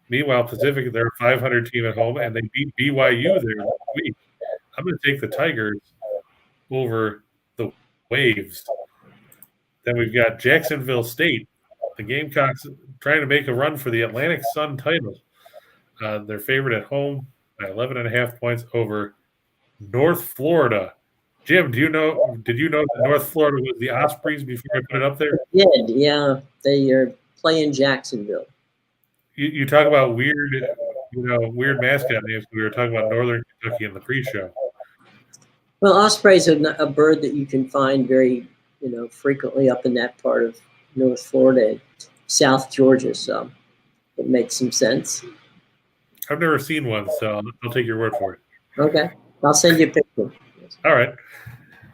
Meanwhile, Pacific, they're a 500 team at home, and they beat BYU there last week. I'm going to take the Tigers over the Waves. Then we've got Jacksonville State. The Gamecocks trying to make a run for the Atlantic Sun title. They're favored at home by 11.5 points over North Florida. Jim, did you know that North Florida was the Ospreys before I put it up there? Yeah. They are playing Jacksonville. You talk about weird mascot names. We were talking about Northern Kentucky in the pre-show. Well, ospreys are a bird that you can find very, frequently up in that part of North Florida and South Georgia. So it makes some sense. I've never seen one, so I'll take your word for it. Okay. I'll send you a picture. All right.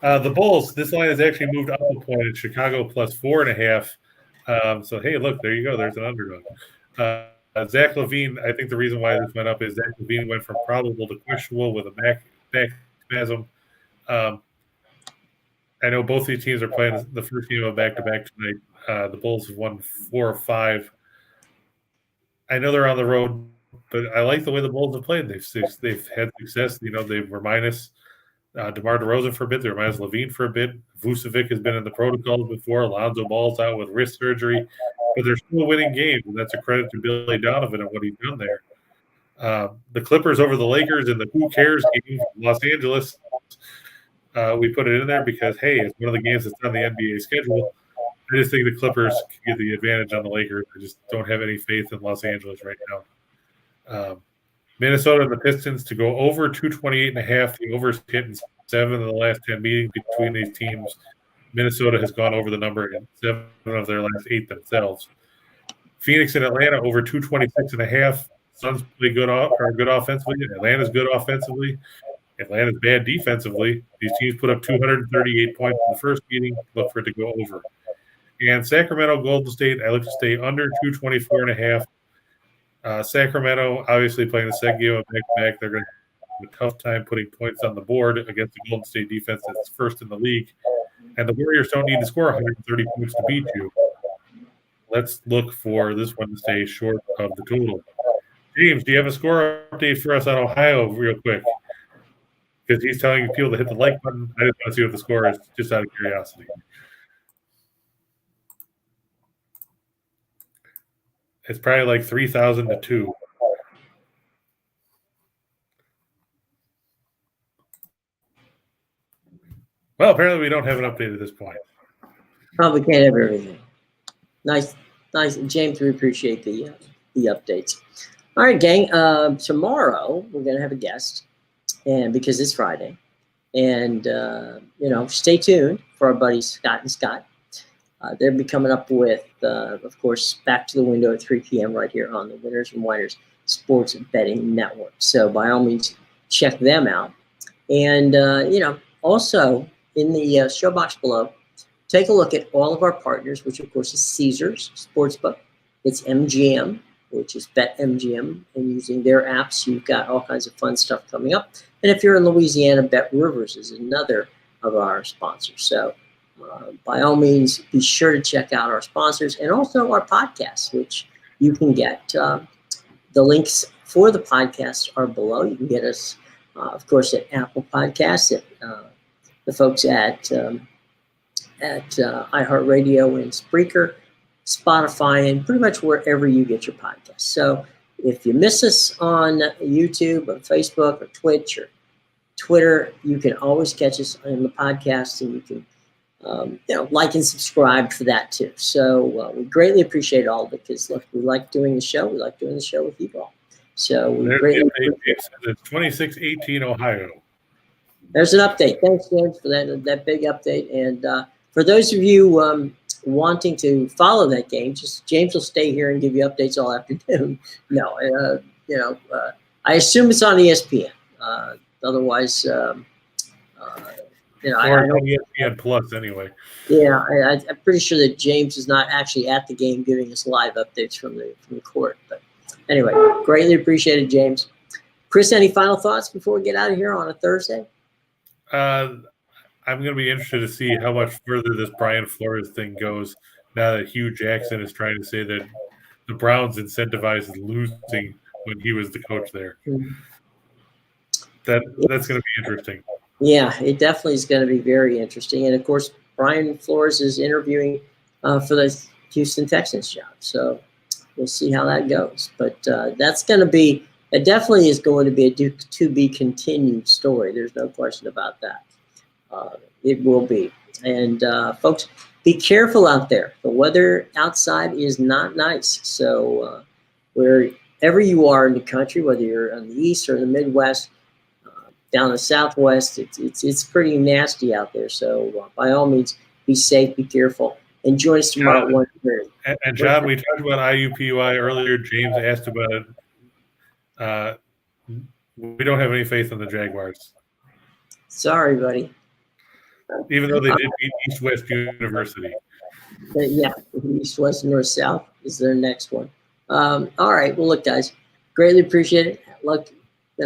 The Bulls, this line has actually moved up a point at Chicago plus 4.5. So, hey, look, there you go. There's an underdog. Zach LaVine, I think the reason why this went up is Zach LaVine went from probable to questionable with a back spasm. I know both these teams are playing the first game of back-to-back tonight. The Bulls have won 4 or 5. I know they're on the road, but I like the way the Bulls have played. They've had success. They were minus DeMar DeRozan for a bit. They were minus LaVine for a bit. Vucevic has been in the protocols before. Alonzo Ball's out with wrist surgery. But they're still winning games, and that's a credit to Billy Donovan and what he's done there. The Clippers over the Lakers in the Who Cares game in Los Angeles. We put it in there because, hey, it's one of the games that's on the NBA schedule. I just think the Clippers can get the advantage on the Lakers. I just don't have any faith in Los Angeles right now. Minnesota and the Pistons to go over 228.5. The over's hit in 7 of the last 10 meetings between these teams. Minnesota has gone over the number in 7 of their last 8 themselves. Phoenix and Atlanta over 226.5. Suns play good offensively. Atlanta's good offensively. Atlanta's bad defensively. These teams put up 238 points in the first meeting. Look for it to go over. And Sacramento, Golden State, I look to stay under 224.5. Sacramento, obviously playing the second game of back-to-back. They're going to have a tough time putting points on the board against the Golden State defense that's first in the league. And the Warriors don't need to score 130 points to beat you. Let's look for this one to stay short of the total. James, do you have a score update for us on Ohio real quick? Because he's telling people to hit the like button. I just want to see what the score is, just out of curiosity. It's probably like 3,000-2. Well, apparently we don't have an update at this point. Probably can't have everything. Nice. James, we appreciate the updates. All right, gang. Tomorrow we're going to have a guest, and because it's Friday. And, stay tuned for our buddies Scott and Scott. They'll be coming up with, of course, Back to the Window at 3 p.m. right here on the Winners and Whiners Sports Betting Network. So by all means, check them out. And, also in the show box below, take a look at all of our partners, which, of course, is Caesars Sportsbook. It's MGM, which is BetMGM. And using their apps, you've got all kinds of fun stuff coming up. And if you're in Louisiana, Bet Rivers is another of our sponsors. So by all means, be sure to check out our sponsors and also our podcasts, which you can get. The links for the podcasts are below. You can get us, of course, at Apple Podcasts, at the folks at iHeartRadio and Spreaker, Spotify, and pretty much wherever you get your podcasts. So if you miss us on YouTube or Facebook or Twitch or Twitter, you can always catch us on the podcast, and you can like and subscribe for that too. So we greatly appreciate all of it because, look, we like doing the show. We like doing the show with you all. So we greatly appreciate it. It's 26-18 Ohio. There's an update. Thanks, James, for that big update. And for those of you wanting to follow that game, just James will stay here and give you updates all afternoon. No, I assume it's on ESPN. Otherwise, or on ESPN Plus anyway. Yeah, I'm pretty sure that James is not actually at the game giving us live updates from the court. But anyway, greatly appreciated, James. Chris, any final thoughts before we get out of here on a Thursday? I'm going to be interested to see how much further this Brian Flores thing goes now that Hugh Jackson is trying to say that the Browns incentivized losing when he was the coach there. Mm-hmm. That's going to be interesting. Yeah, it definitely is going to be very interesting. And, of course, Brian Flores is interviewing for the Houston Texans job. So we'll see how that goes. But it definitely is going to be a to-be continued story. There's no question about that. It will be. And, folks, be careful out there. The weather outside is not nice. So wherever you are in the country, whether you're on the east or the Midwest, down the Southwest, it's pretty nasty out there. So by all means, be safe, be careful, and join us tomorrow at 1:30. And John, we talked about IUPUI earlier. James asked about it. We don't have any faith in the Jaguars. Sorry, buddy. Even though they did beat East West University. Yeah, East, West, North, South is their next one. All right. Well, look, guys, greatly appreciate it. Look,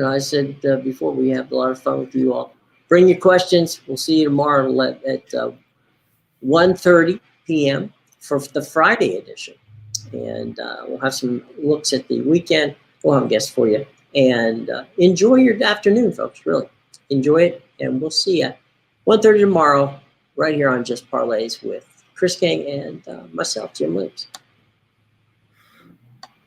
I said before, we have a lot of fun with you all. Bring your questions. We'll see you tomorrow at 1:30 p.m. for the Friday edition. And we'll have some looks at the weekend. We'll have a guest for you. And enjoy your afternoon, folks. Really. Enjoy it. And we'll see you 1:30 tomorrow right here on Just Parlays with Chris King and myself, Jim Williams.